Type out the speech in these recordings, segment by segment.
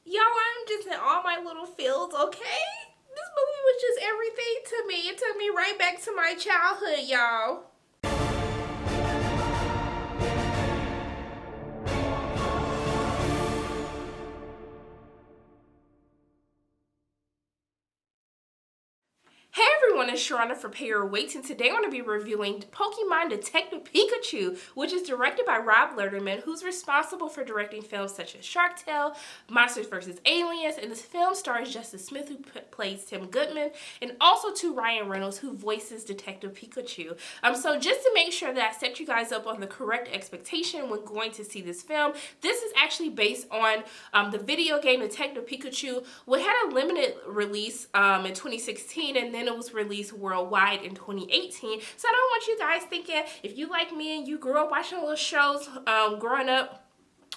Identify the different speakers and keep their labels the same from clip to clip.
Speaker 1: Y'all, I'm just in all my little feels, okay? This movie was just everything to me. It took me right back to my childhood, y'all. Hey everyone, it's Sharana for Pay Your Weights, and today I'm going to be reviewing Pokemon Detective Pikachu, which is directed by Rob Lerterman, who's responsible for directing films such as Shark Tale, Monsters vs. Aliens, and this film stars Justice Smith, who plays Tim Goodman, and also to Ryan Reynolds, who voices Detective Pikachu. So just to make sure that I set you guys up on the correct expectation when going to see this film, this is actually based on the video game Detective Pikachu, which had a limited release in 2016, and then it was released worldwide in 2018. So I don't want you guys thinking, if you like me and you grew up watching little shows growing up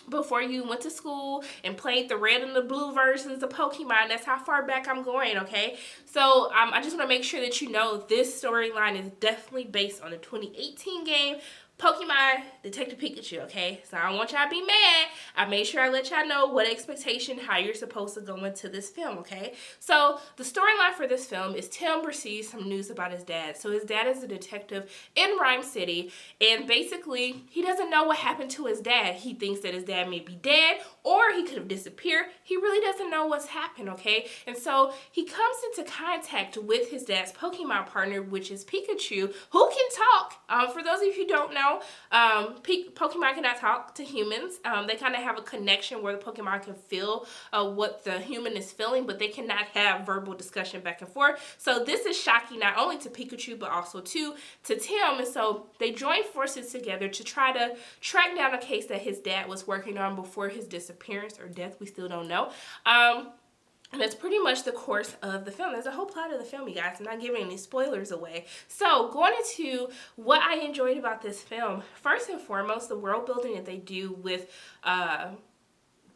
Speaker 1: before you went to school and played the red and the blue versions of Pokemon, that's how far back I'm going, okay? So I just want to make sure that you know this storyline is definitely based on the 2018 game Pokemon Detective Pikachu, okay? So I don't want y'all to be mad. I made sure I let y'all know what expectation, how you're supposed to go into this film, okay? So the storyline for this film is Tim receives some news about his dad. So his dad is a detective in Rhyme City, and basically he doesn't know what happened to his dad. He thinks that his dad may be dead, or he could have disappeared. He really doesn't know what's happened, okay? And so he comes into contact with his dad's Pokemon partner, which is Pikachu, who can talk. For those of you who don't know, Pokemon cannot talk to humans. They kind of have a connection where the Pokemon can feel what the human is feeling, but they cannot have verbal discussion back and forth. So this is shocking not only to Pikachu, but also to Tim. And so they join forces together to try to track down a case that his dad was working on before his disappearance or death. We still don't know. And that's pretty much the course of the film. There's a whole plot of the film, you guys. I'm not giving any spoilers away. So, going into what I enjoyed about this film, first and foremost, the world building that they do with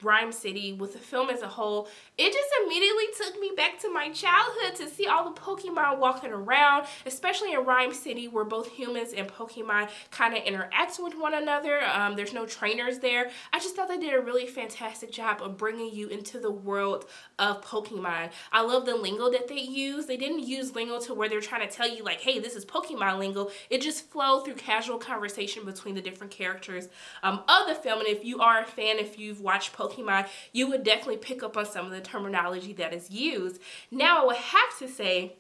Speaker 1: Rhyme City, with the film as a whole, it just immediately took me back to my childhood to see all the Pokemon walking around, especially in Rhyme City where both humans and Pokemon kind of interact with one another. There's no trainers there. I just thought they did a really fantastic job of bringing you into the world of Pokemon. I love the lingo that they use. They didn't use lingo to where they're trying to tell you like, hey, this is Pokemon lingo. It just flowed through casual conversation between the different characters of the film. And if you are a fan, if you've watched Pokemon, you would definitely pick up on some of the terminology that is used. Now, I would have to say,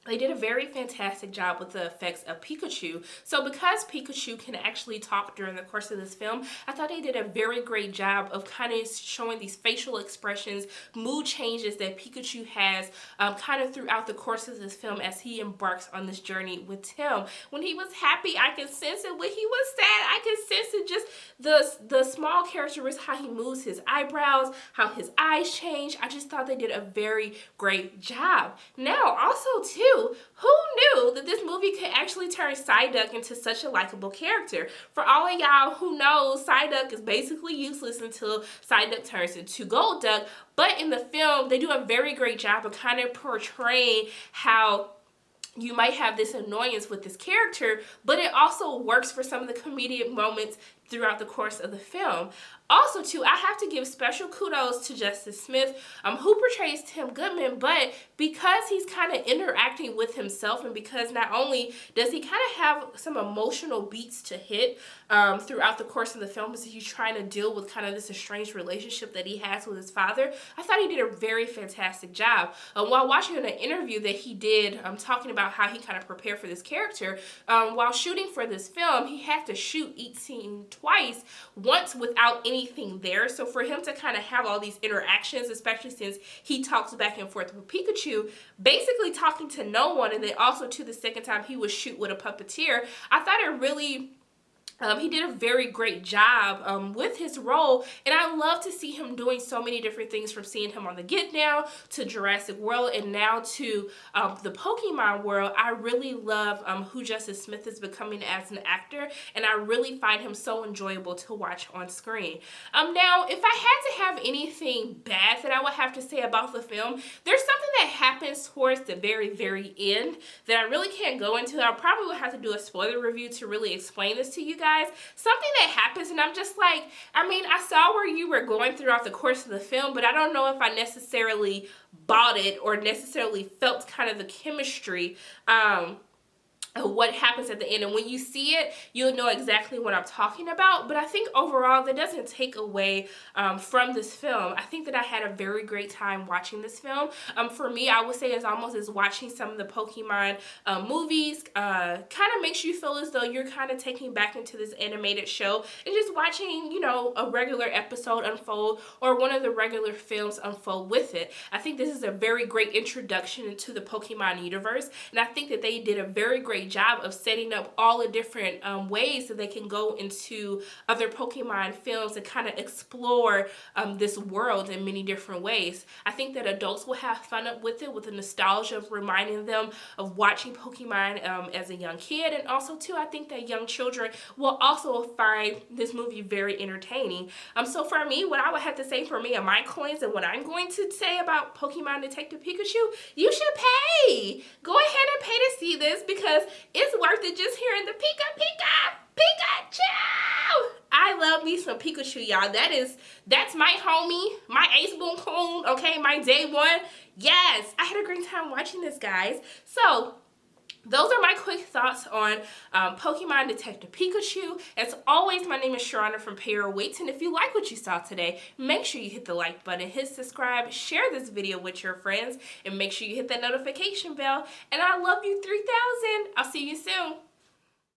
Speaker 1: they did a very fantastic job with the effects of Pikachu. So because Pikachu can actually talk during the course of this film, I thought they did a very great job of kind of showing these facial expressions, mood changes that Pikachu has kind of throughout the course of this film as he embarks on this journey with Tim. When he was happy, I could sense it. When he was sad, I could sense it. Just the small characteristics, how he moves his eyebrows, how his eyes change. I just thought they did a very great job. Now, also too, who knew that this movie could actually turn Psyduck into such a likable character? For all of y'all who know, Psyduck is basically useless until Psyduck turns into Golduck. But in the film, they do a very great job of kind of portraying how you might have this annoyance with this character, but it also works for some of the comedic moments throughout the course of the film. Also, too, I have to give special kudos to Justice Smith, who portrays Tim Goodman, but because he's kind of interacting with himself, and because not only does he kind of have some emotional beats to hit throughout the course of the film as he's trying to deal with kind of this estranged relationship that he has with his father, I thought he did a very fantastic job. While watching an interview that he did talking about how he kind of prepared for this character, while shooting for this film, he had to shoot each scene twice, once without anything there. So for him to kind of have all these interactions, especially since he talks back and forth with Pikachu, basically talking to no one, and then also to the second time he would shoot with a puppeteer, I thought it really he did a very great job with his role, and I love to see him doing so many different things, from seeing him on the Get Down to Jurassic World and now to the Pokemon world. I really love who Justice Smith is becoming as an actor, and I really find him so enjoyable to watch on screen. Now, if I had to have anything bad that I would have to say about the film, there's something that happens towards the very, very end that I really can't go into. I probably would have to do a spoiler review to really explain this to you guys. guys, something that happens and I'm just like, I mean, I saw where you were going throughout the course of the film, but I don't know if I necessarily bought it or necessarily felt kind of the chemistry what happens at the end. And when you see it, you'll know exactly what I'm talking about. But I think overall, that doesn't take away from this film. I think that I had a very great time watching this film. For me, I would say it's almost as watching some of the Pokemon movies. Kind of makes you feel as though you're kind of taking back into this animated show and just watching, you know, a regular episode unfold or one of the regular films unfold with it. I think this is a very great introduction into the Pokemon universe. And I think that they did a very great job of setting up all the different ways that they can go into other Pokemon films and kind of explore this world in many different ways. I think that adults will have fun with it, with the nostalgia of reminding them of watching Pokemon as a young kid. And also too, I think that young children will also find this movie very entertaining. So for me, what I would have to say for me and my coins and what I'm going to say about Pokemon Detective Pikachu, you should pay. Go ahead and pay to see this because it's worth it just hearing the Pikachu. I love me some Pikachu, y'all. That's my homie, my ace boon coon, okay, my day one. Yes, I had a great time watching this, guys. So those are my quick thoughts on Pokemon Detective Pikachu. As always, my name is Sharona from Pay or Wait, and if you like what you saw today, make sure you hit the like button, hit subscribe, share this video with your friends, and make sure you hit that notification bell. And I love you 3000. I'll see you soon.